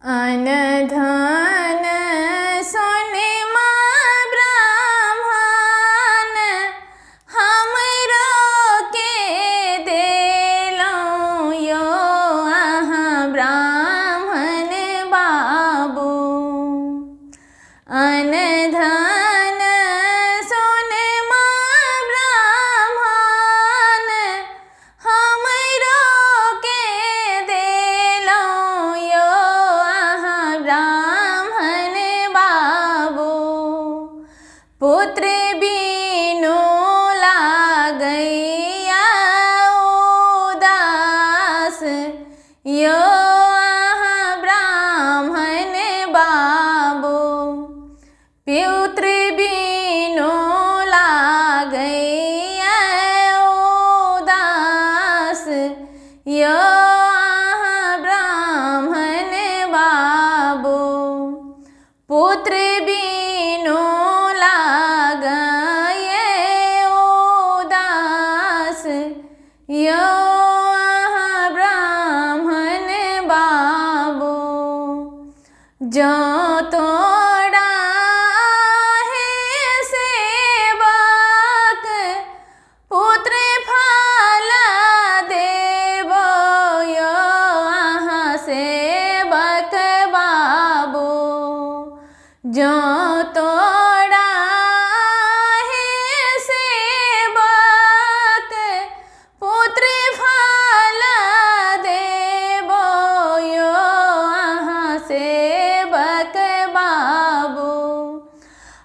अन धन सोनमा ब्राह्मण हमरो के देलौं यो अहाँ ब्राह्मण बाबू। अन धन सोनमा ब्राह्मण हमरो के देलौं यो अहाँ ब्राह्मण बाबू। पुत्र बिनु लागैया उदास यो अहाँ ब्राह्मण बाबू। पुत्र बिनु लागैया उदास यो अहाँ ब्राह्मण बाबू। पुत्र बिनु लागैया उदास यो अहाँ ब्राह्मण बाबू। जो तोड़ा है सेवक पुत्र फल देबो यो अहाँ सेवक बाबू। जो तोड़ा है सेवक पुत्र फल देबो यो अहाँ सेवक बाबू।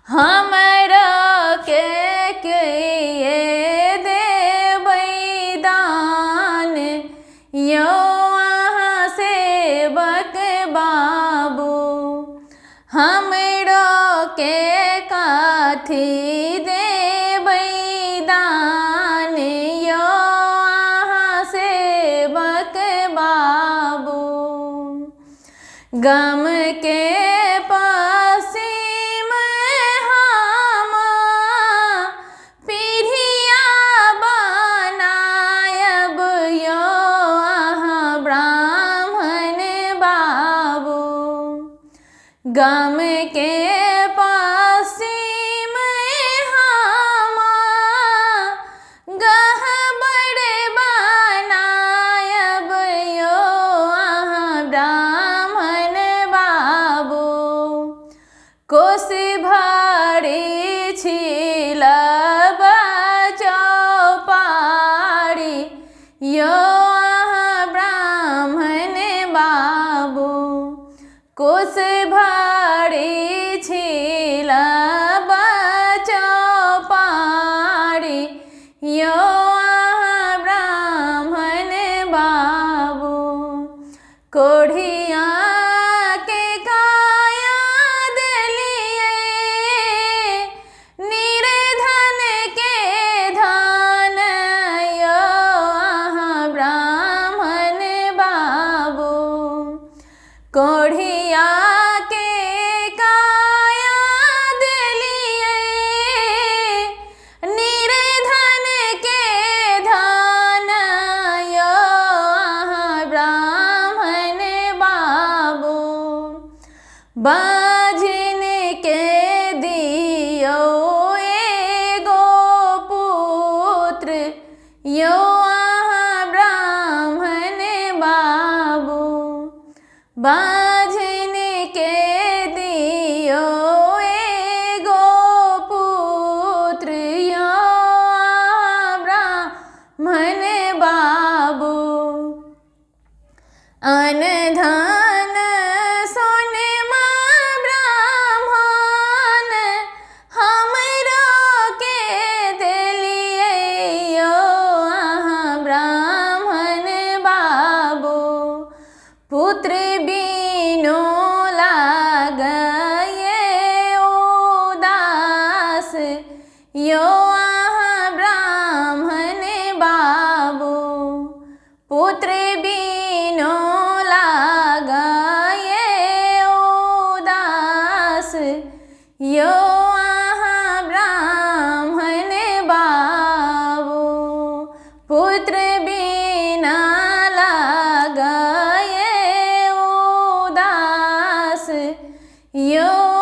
हमरो के किए देबै दान यो अहाँ सेवक बाबू। हमरो के कथी देबै दान यो अहाँ सेवक बाबू। गम के पश्चिम हम पीढ़िया बनायब यो अहाँ ब्राह्मण बाबू। गम के पश्चिम हम गहबर बनायब यो अहाँ ब्राह्मण बाबू। कोस भरी छिलब चौपाड़ी यो अहाँ ब्राह्मण बाबू। कोस भरी छिलब चौपाड़ी यो अहाँ ब्राह्मण बाबू। कोढ़िया के काया देलिए निर्धन के धन यो अहाँ ब्राह्मण बाबू। कोढ़िया के काया देलिए निर्धन के धन यो अहाँ ब्राह्मण बाबू। बाझिन के दियो एगो पुत्र यो अहाँ ब्राह्मण बाबू। बाझिन के दियो एगो पुत्र यो अहाँ ब्राह्मण बाबू। अन धन सोनमा ब्राह्मण हमरो के देलिए यो अहाँ ब्राह्मण बाबू। पुत्र बिनु लागैया उदास यो अहाँ ब्राह्मण बाबू। पुत्र बिनु लागैया उदास यो अहाँ ब्राह्मण बाबू। पुत्र बिना लागैया यो